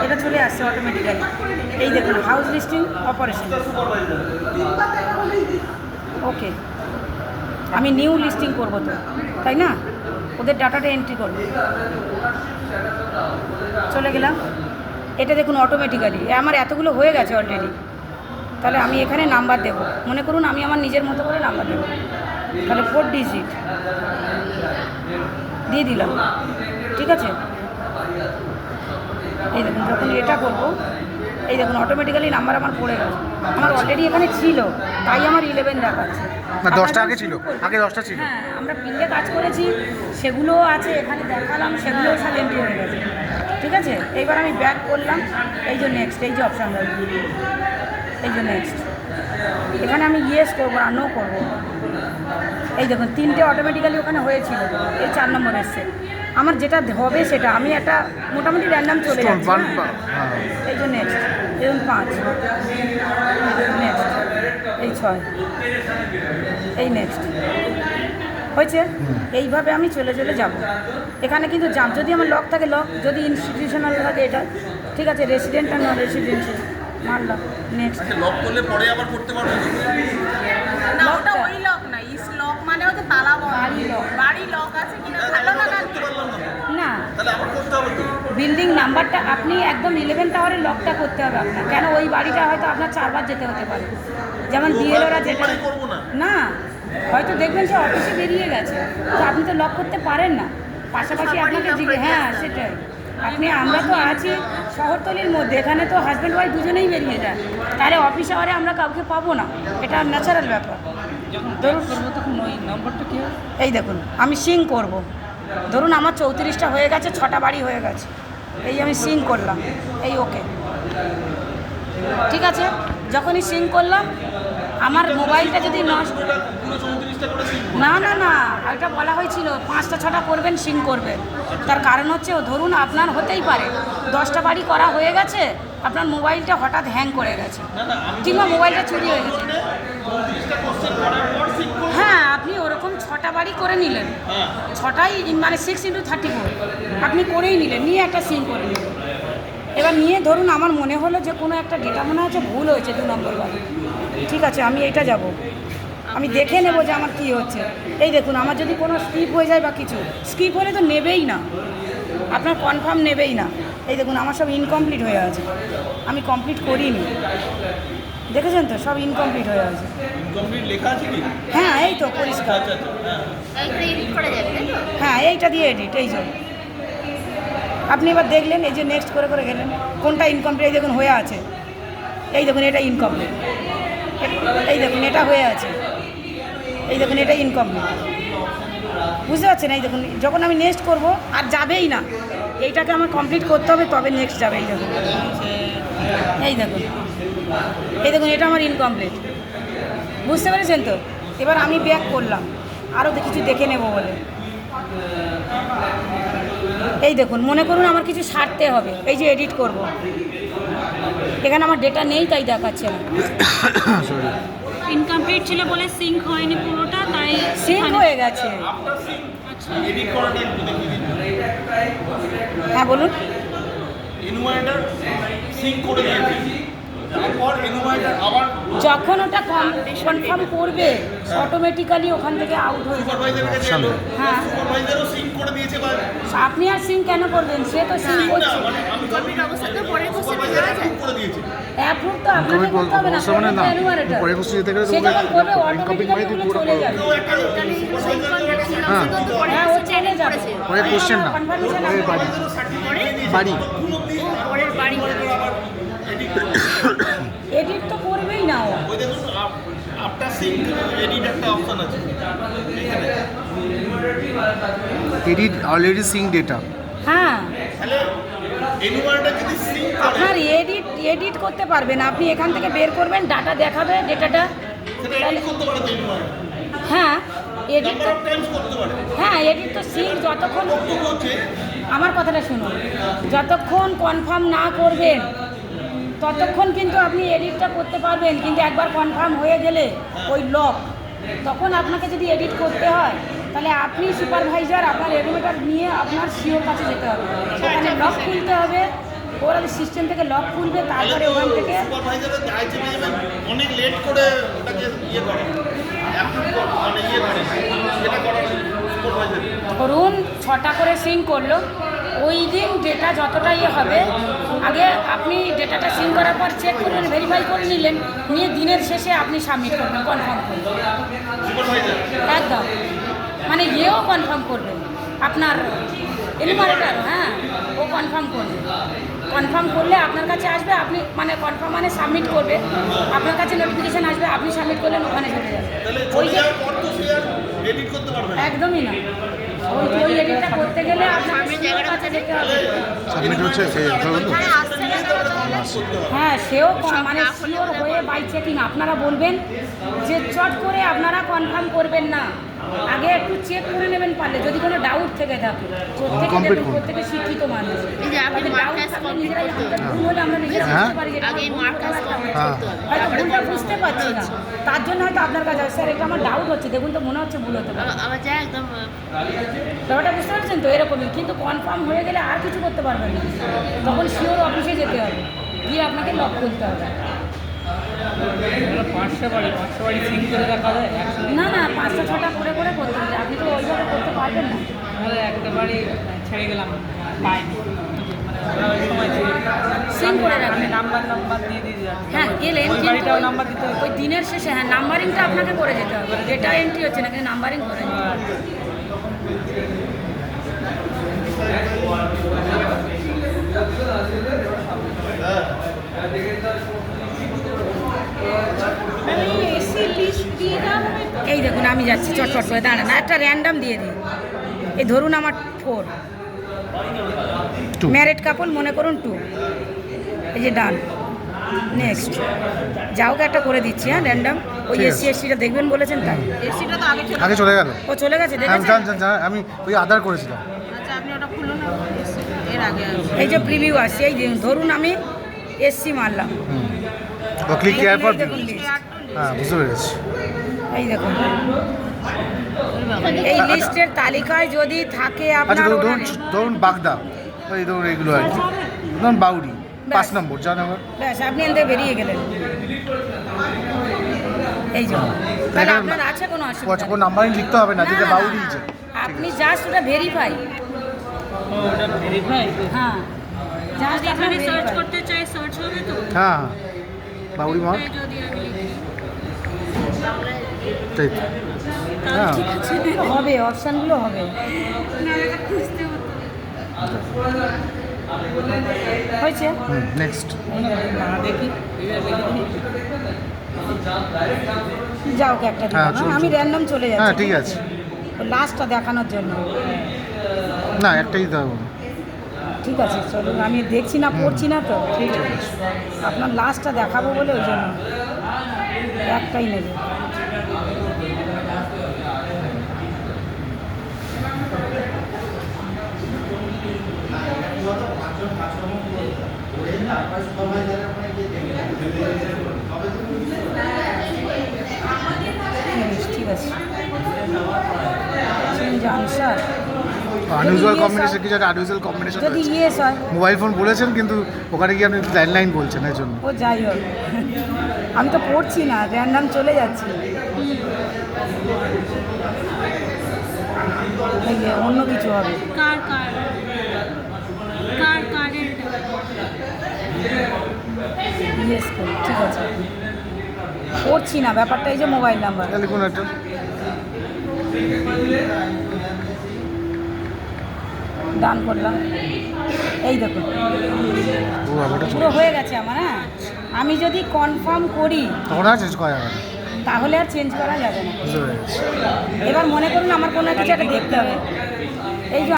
এটা চলে আসছে অটোমেটিক্যালি। এই দেখুন হাউস লিস্টিং অপারেশন। ওকে, আমি নিউ লিস্টিং করবো তো, তাই না? ওদের ডাটাটা এন্ট্রি করবো। চলে গেলাম। এটা দেখুন অটোমেটিক্যালি আমার এতগুলো হয়ে গেছে অলরেডি। তাহলে আমি এখানে নাম্বার দেবো, মনে করুন আমি আমার নিজের মতো করে নাম্বার দেবো। তাহলে 4 ডিজিট দিয়ে দিলাম, ঠিক আছে। এই দেখুন যখন এটা করবো, এই দেখুন অটোমেটিক্যালি নাম্বার আমার পড়ে গেছে। আমার অলরেডি এখানে ছিল, তাই আমার 11 দেখাচ্ছে। 10টা আগে ছিল, আগে 10টা ছিল। হ্যাঁ, আমরা পিলে কাজ করেছি, সেগুলো আছে এখানে দেখালাম, সেগুলোও সব এন্ট্রি হয়ে গেছে, ঠিক আছে। এইবার আমি ব্যাক করলাম, এই যে নেক্সট, এই যে অপশান রয়েছে, এই যে নেক্সট। এখানে আমি ইয়েস করবো না, নো করবো। এই দেখুন 3টে অটোমেটিক্যালি ওখানে হয়েছিল, এই 4 নম্বর এসছে। আমার যেটা হবে সেটা আমি একটা মোটামুটি র্যান্ডাম চলে যাচ্ছি। এই যে নেক্সট, এরকম 5, নেক্সট, এই 6, এই নেক্সট হয়েছে। এইভাবে আমি চলে চলে যাব। এখানে কিন্তু যাব, যদি আমার লক থাকে লক, যদি ইনস্টিটিউশনাল থাকে এটা, ঠিক আছে। রেসিডেন্ট আর নন রেসিডেন্সিয়াল মারলাম, নেক্সট। লক করলে পরে আবার করতে পারবো না, ওটা ওই লক না, ইস লক মানে হচ্ছে তালা বন্ধ। বাড়ি লক আছে কিনা ভালো না, না তাহলে আবার করতে হবে তো। বিল্ডিং নাম্বারটা আপনি একদম 11 টাওয়ারের লকটা করতে হবে আপনার। কেন ওই বাড়িটা হয়তো আপনার 4 বার যেতে হতে পারে, যেমন বিএলওরা যেটা করবো না। না, হয়তো দেখবেন যে অফিসে বেরিয়ে গেছে, তো আপনি তো লক করতে পারেন না। পাশাপাশি আপনাকে হ্যাঁ সেটাই, আপনি আমরা তো আছি শহরতলির মধ্যে, এখানে তো হাজব্যান্ড ওয়াইফ দুজনেই বেরিয়ে যায়, তাহলে অফিস আওয়ারে আমরা কাউকে পাবো না, এটা ন্যাচারাল ব্যাপার। ধরুন করবো তখন ওই নম্বরটা কী হয়, এই দেখুন আমি সিং করব। ধরুন আমার 34টা হয়ে গেছে, 6টা বাড়ি হয়ে গেছে, এই আমি সিং করলাম, এই ওকে, ঠিক আছে। যখনই সিং করলাম, আমার মোবাইলটা যদি নষ্ট, না না না, এটা বলা হয়েছিল 5টা 6টা করবেন, সিং করবেন। তার কারণ হচ্ছে ধরুন আপনার হতেই পারে 10টা বাড়ি করা হয়ে গেছে, আপনার মোবাইলটা হঠাৎ হ্যাং করে গেছে, কিংবা মোবাইলটা চুরি হয়ে গেছে। হ্যাঁ, আপনি ওরকম 6টা বাড়ি করে নিলেন, 6টাই মানে 6x34 আপনি করেই নিলেন, নিয়ে একটা সিং করে নিলেন। এবার নিয়ে ধরুন আমার মনে হলো যে কোনো একটা ডেটা মনে হচ্ছে ভুল হয়েছে 2 নম্বর বাড়ি, ঠিক আছে আমি এইটা যাব, আমি দেখে নেব যে আমার কী হচ্ছে। এই দেখুন আমার যদি কোনো স্কিপ হয়ে যায় বা কিছু, স্কিপ হলে তো নেবেই না, আপনার কনফার্ম নেবেই না। এই দেখুন আমার সব ইনকমপ্লিট হয়ে আছে, আমি কমপ্লিট করিনি, দেখেছেন তো সব ইনকমপ্লিট হয়ে আছে। লেখা আছে কি? হ্যাঁ এই তো পরিষ্কার, হ্যাঁ এইটা দিয়ে এডিট, এই জন্য আপনি এবার দেখলেন, এই যে নেক্সট করে করে গেলেন, কোনটা ইনকমপ্লিট, এই দেখুন হয়ে আছে, এই দেখুন এটা ইনকমপ্লিট, এই দেখুন এটা হয়ে আছে, এই দেখুন এটা ইনকমপ্লিট, বুঝতে পারছেন। এই দেখুন যখন আমি নেক্সট করব আর যাবেই না, এইটাকে আমার কমপ্লিট করতে হবে তবে নেক্সট যাবে। এই দেখুন, এই দেখুন, এই দেখুন এটা আমার ইনকমপ্লিট, বুঝতে পেরেছেন তো। এবার আমি ব্যাক করলাম আরও কিছু দেখে নেব বলে, এই দেখুন মনে করুন আমার কিছু সারতে হবে, এই যে এডিট করব, এখানে আমার ডেটা নেই তাই দেখাচ্ছে না, ইনকমপ্লিট ছিল বলে সিঙ্ক হয়নি পুরোটা, তাই সিঙ্ক হয়ে গেছে। এডিট করাটা একটু দেখিয়ে দিন। হ্যাঁ বলুন। ইনভার্টার সিঙ্ক করে দিয়েছি, তারপর ইনভার্টার আবার যখন ওটা কনফার্ম করবে অটোমেটিক্যালি ওখান থেকে আউট হয়ে যাবে। সুপারভাইজারের কাছে এলো, হ্যাঁ সুপারভাইজারও সিঙ্ক করে দিয়েছে। বা আপনি আর সিং কেন করবেন, সে তো সিং করছে, মানে আমি কমপ্লিট অবস্থা তো পরে করতে সুপারভাইজার পারা যায়। করে দিয়েছে। অ্যাপ্রুভ তো আপনাকে করতে হবে না, মানে না, এনুমারেটর পরে কোশ্চেন যেতে গেলে সে যখন করবে ইনকমপ্লিট অটোমেটিক্যালি ওগুলো চলে যাবে। হ্যাঁ ও চলে যাবে, পরে কোশ্চেন না, কনফার্মেশন পরে বাড়ি বাড়ি এডিট তো করবেই না ও। ওই দেখুন আফটার সিঙ্ক এডিট একটা অপশন আছে এখানে। Edit already Singh data. হ্যাঁ তাহলে ইনভার্টার যদি সিঙ্ক করে আপনার এডিট করতে পারবেন, আপনি এখান থেকে বের করবেন, ডাটা দেখাবে ডেটাটা। সেটা এডিট করতে পারে তো ইনভার্টার, হ্যাঁ এডিট তো, নাম্বার অফ টাইমস করতে পারে। হ্যাঁ এডিট তো সিং যতক্ষণ, বক্তব্য হচ্ছে আমার কথাটা শুনুন, যতক্ষণ কনফার্ম না করবেন ততক্ষণ কিন্তু আপনি এডিটটা করতে পারবেন, কিন্তু একবার কনফার্ম হয়ে গেলে ওই লক, তখন আপনাকে যদি এডিট করতে হয় তাহলে আপনি সুপারভাইজার আপনার এডুকেটর নিয়ে আপনার সিওর কাছে যেতে হবে, সেখানে লক খুলতে হবে, ওরা সিস্টেম থেকে লক খুলবে, তারপরে ওখান থেকে সুপারভাইজারের দায়িত্ব নেবেন অনেক লেট করে ওটাকে ইয়ে করে মানে ইয়ে করে যেটা করার সুপারভাইজার ধরুন 6টা করে সিং করলো, ওই দিন ডেটা যতটা ইয়ে হবে, আগে আপনি ডেটাটা সিং করার পর চেক করলেন, ভেরিফাই করে নিলেন, নিয়ে দিনের শেষে আপনি সাবমিট করবেন, কনফার্ম করবেন। সুপারভাইজার একদম, মানে ইয়েও কনফার্ম করবেন, আপনার এনুমারেটার, হ্যাঁ, ও কনফার্ম করবে। কনফার্ম করলে আপনার কাছে আসবে, আপনি মানে কনফার্ম মানে সাবমিট করবে, আপনার কাছে নোটিফিকেশান আসবে, আপনি সাবমিট করলেন, ওখানে চলে যাবে। তাহলে ওই চলে যে যাওয়ার পর তো সে আর এডিট করতে পারবে না। একদমই না, ওই এডিটটা করতে গেলে আপনার কাছে যেতে হবে। সাবমিট হচ্ছে এখানে আসছে না তো তাহলে হ্যাঁ, সেও মানে শিওর হয়ে বাই চেকিং আপনারা বলবেন যে চট করে আপনারা কনফার্ম করবেন না, আগে একটু চেক করে নেবেন পারলে, যদি কোনো ডাউট থেকে থাকে। Complete করুন। প্রত্যেকে শিক্ষিত মানুষ, এই যে আপনি তাদের mark doubt as থাকলে complete নিজেরাই করতে আমাদের ভুল হলে আমরা নিজেরা হ্যাঁ। বুঝতে পারি যে এটা আগে ভুল mark as একটা complete হ্যাঁ। করতে হবে। হয়তো ভুলটা বুঝতে পারছি না, তার জন্য হয়তো আপনার কাছে আসে, স্যার এটা আমার ডাউট হচ্ছে, দেখুন তো মনে হচ্ছে ভুল হতে পারে। আবার যা একদম ব্যাপারটা বুঝতে পারছেন তো, এরকমই। কিন্তু কনফার্ম হয়ে গেলে আর কিছু করতে পারবেন না, তখন শিওর অফিসে যেতে হবে, গিয়ে আপনাকে লক করতে হবে। 500 বাড়ি সিং করে রাখা যায় না না, 5টা 6টা করে করে করতে হবে, আপনি তো ওইভাবে করতে পারবেন না। তাহলে একটা বাড়ি ছেড়ে গেলাম, পাইনি মানে ওরা ওই সময় সিং করে রাখবেন। নাম্বার দিয়ে যাচ্ছে। হ্যাঁ, গেলেন, ওই কিন্তু বাড়িটাও নাম্বার দিতে হবে। ওই দিনের শেষে হ্যাঁ নাম্বারিংটা আপনাকে করে যেতে হবে, ডেটা এন্ট্রি হচ্ছে না, কিন্তু নাম্বারিং করে যেতে হবে। এসি লিস্ট দিয়ে দেওয়া হবে তো? এই দেখুন আমি যাচ্ছি, চটচট করে দাঁড়ান, একটা র্যান্ডাম দিয়ে দিই। এই ধরুন আমার 4 Two. ম্যারেড কাপল, মনে করুন 2, এই যে ডান। নেক্সট যাওকে একটা করে দিচ্ছি, হ্যাঁ র্যান্ডাম, ওই ঠিক আছে। এসসিটা দেখবেন বলেছেন তাই, এসিটা তো আগে চলে আগে চলে গেল। ও চলে গেছে, হ্যাঁ দেখেছেন? আমি ওই আধার করেছিলাম। আচ্ছা আপনি ওটা খুলুন না, এর আগে আসবে। এই যে প্রিভিউ আসছে, এই যে ধরুন আমি এসসি মারলাম, ও ক্লিক কেয়ার পর এই দেখুন list। হ্যাঁ বুঝতে পেরেছি। এই দেখুন এই লিস্টের তালিকায় যদি থাকে আচ্ছা আপনার ধরুন ওখানে, ধরুন বাগদা, ওই ধরুন এইগুলো আর কি, ধরুন বাউরি 5 নম্বর যা নাম্বার। ব্যাস আপনি এনতে বেরিয়ে গেলেন। এই যে তাহলে এখানে আপনার আছে কোনো অসুবিধা কোনো নেই। নাম্বারিং লিখতে হবে না, না, যেটা না, বাউরি না, যে। আপনি জাস্ট ওটা ভেরিফাই, ওটা ভেরিফাই হ্যাঁ জাস্ট আপনি সার্চ verify। করতে চাই সার্চ হবে তো হ্যাঁ বাউরি মাঠ যদি আমি লিখি তাই তো। হ্যাঁ হবে, অপশানগুলো হবে। খুঁজতে হতো হয়েছে, নেক্সট। না দেখি যাও কে একটা হ্যাঁ, দিলাম, চলুন, আমি চলুন। র্যান্ডম চলে হ্যাঁ যাচ্ছি ঠিক আছে, লাস্টটা দেখানোর জন্য। না একটাই দিতে হবে না। ঠিক আছে চলুন, আমি দেখছি না, পড়ছি না তো, ঠিক আছে আপনার লাস্টটা দেখাবো বলে ওই জন্য একটাই নেবে। ঠিক আছে আনসার আনইউজুয়াল কম্বিনেশন, কিছু একটা আনইউজুয়াল কম্বিনেশন যদি ইয়েস হয়, মোবাইল ফোন বলেছেন কিন্তু ওখানে গিয়ে আপনি ল্যান্ডলাইন বলছেন এর জন্য। ও যাই হোক, আমি তো পড়ছি না, র্যান্ডাম চলে যাচ্ছি। এই যে অন্য কিছু হবে, কার কার্ডের ইয়েস করি, ঠিক আছে পড়ছি না ব্যাপারটা, এই যে মোবাইল নাম্বার তাহলে কোনো একটা ডান করলাম। এই দেখুন ও ব্যাপারটা পুরো হয়ে গেছে আমার। হ্যাঁ, আমি যদি কনফার্ম করি তখন আর চেঞ্জ করা যাবে না। তাহলে আর চেঞ্জ করা যাবে না। বুঝতে পেরেছি। এবার মনে করুন আমার কোনো কিছু একটা দেখতে হবে, এই যে